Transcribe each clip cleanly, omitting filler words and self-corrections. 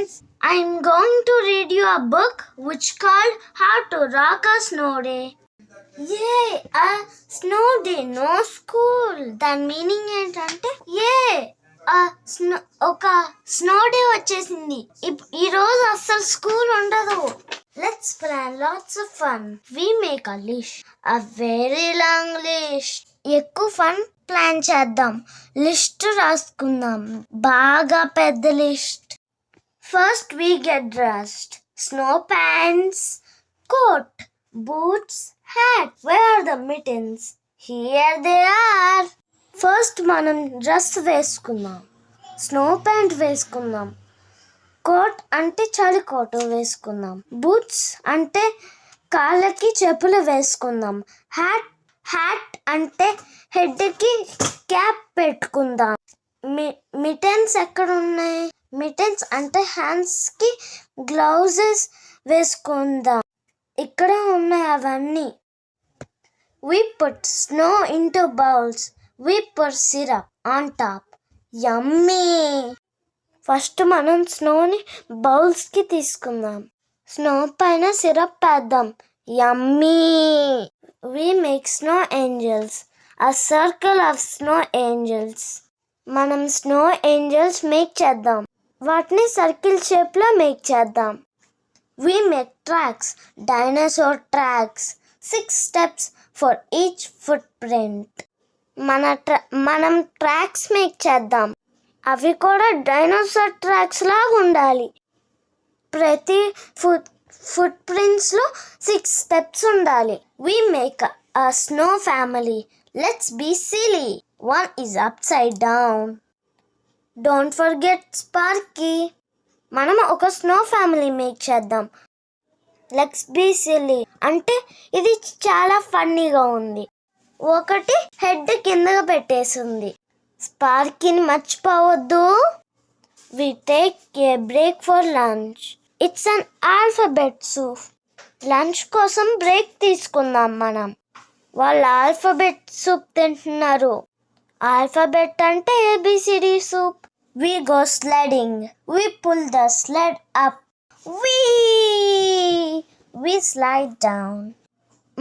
friends, I'm going to read you a book which called How to Rock a Snow Day. Yay! A snow day, no school. దాని meaning ఏంటంటే ఒక snow day వచ్చేసింది. ఈ రోజు అస్సలు school ఉండదు. Let's plan lots of fun. We make a list. A very long list. ఎక్కువ fun plan చేద్దాం. లిస్ట్ రాసుకుందాం. బాగా పెద్ద list. First we get dressed. Snow pants, coat, boots, hat. Where are the mittens? Here they are. First మనం dress వేసుకుందాం. Snow pant వేసుకుందాం. Coat అంటే చలి coat వేసుకుందాం. బూట్స్ అంటే కాళ్ళకి చెప్పులు వేసుకుందాం. హ్యాట్ అంటే హెడ్కి క్యాప్ పెట్టుకుందాం. మిటన్స్ ఎక్కడ ఉన్నాయి? మిటన్స్ అంటే హ్యాండ్స్కి గ్లౌజెస్ వేసుకుందాం. ఇక్కడ ఉన్నాయి అవన్నీ. We put snow into bowls. We put syrup on top. Yummy! First మనం స్నోని బౌల్స్కి తీసుకుందాం. స్నో పైన సిరప్ వేద్దాం. యమ్మీ! We make snow angels. A circle of snow angels. మనం స్నో ఏంజల్స్ మేక్ చేద్దాం. వాటిని సర్కిల్ షేప్లో మేక్ చేద్దాం. We make tracks. Dinosaur tracks. 6 steps for each footprint. మనం ట్రాక్స్ మేక్ చేద్దాం. అవి కూడా డైనోసార్ ట్రాక్స్ లాగా ఉండాలి. ప్రతి ఫుట్ ప్రింట్స్లో 6 స్టెప్స్ ఉండాలి. We make a snow family. Let's be silly. One is upside down. Don't forget Sparky. మనం ఒక స్నో ఫ్యామిలీ మేక్ చేద్దాం. లెట్స్ బీ సిల్లీ అంటే ఇది చాలా ఫన్నీగా ఉంది. ఒకటి హెడ్ కిందగా పెట్టేసింది. స్పార్కీని మర్చిపోవద్దు. We take a break for lunch. It's an alphabet soup. Lunch కోసం బ్రేక్ తీసుకుందాం మనం. వాళ్ళు ఆల్ఫాబెట్ సూప్ తింటున్నారు. ఆల్ఫాబెట్ అంటే ABCD soup. We go sledding. We pull the sled up. We slide down.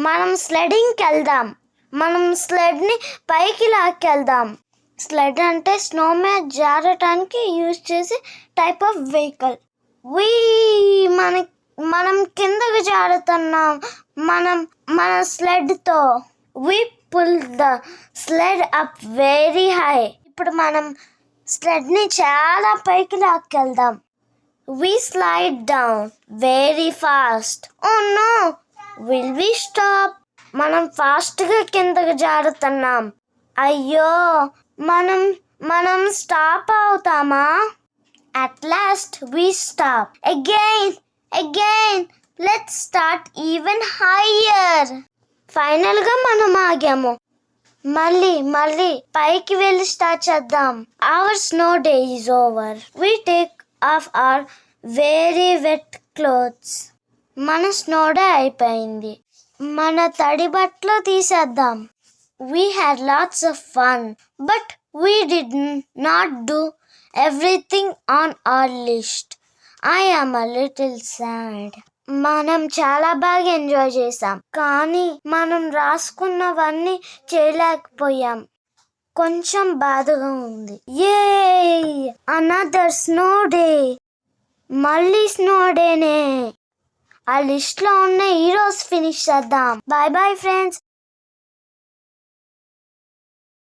మనం స్లెడింగ్కి వెళ్దాం. మనం స్లెడ్ని పైకి లాక్కెళ్దాం. స్లెడ్ అంటే స్నో మీద జారటానికి యూజ్ చేసే టైప్ ఆఫ్ వెహికల్. మనం కిందకి జారుతున్నాం మన స్లెడ్తో. We pull the sled up very high. ఇప్పుడు మనం స్లెడ్ని చాలా పైకి లాక్కెళ్దాం. We slide down very fast. Oh no! Will we stop? మనం ఫాస్ట్గా కిందకి జారుతున్నాం. అయ్యో, మనం stop అవుతామా? At last we stop. Again. Let's start even higher. ఫైనల్గా మనం ఆగాము. మళ్ళీ పైకి వెళ్ళి స్టార్ట్ చేద్దాం. Our snow day is over. We take off our very wet clothes. మన స్నో డే అయిపోయింది. మన తడి బట్టలు తీసేద్దాం. We had lots of fun, but we did not do everything on our list. I am a little sad. మనం చాలా బాగా enjoy చేసాం, కానీ మనం రాసుకున్నవన్నీ చేయలేకపోయాం. కొంచెం బాధగా ఉంది. Another snow day. మళ్ళీ స్నో డేనే. ఆ లిస్ట్లో ఉన్న ఈరోజు ఫినిష్ చేద్దాం. Bye friends.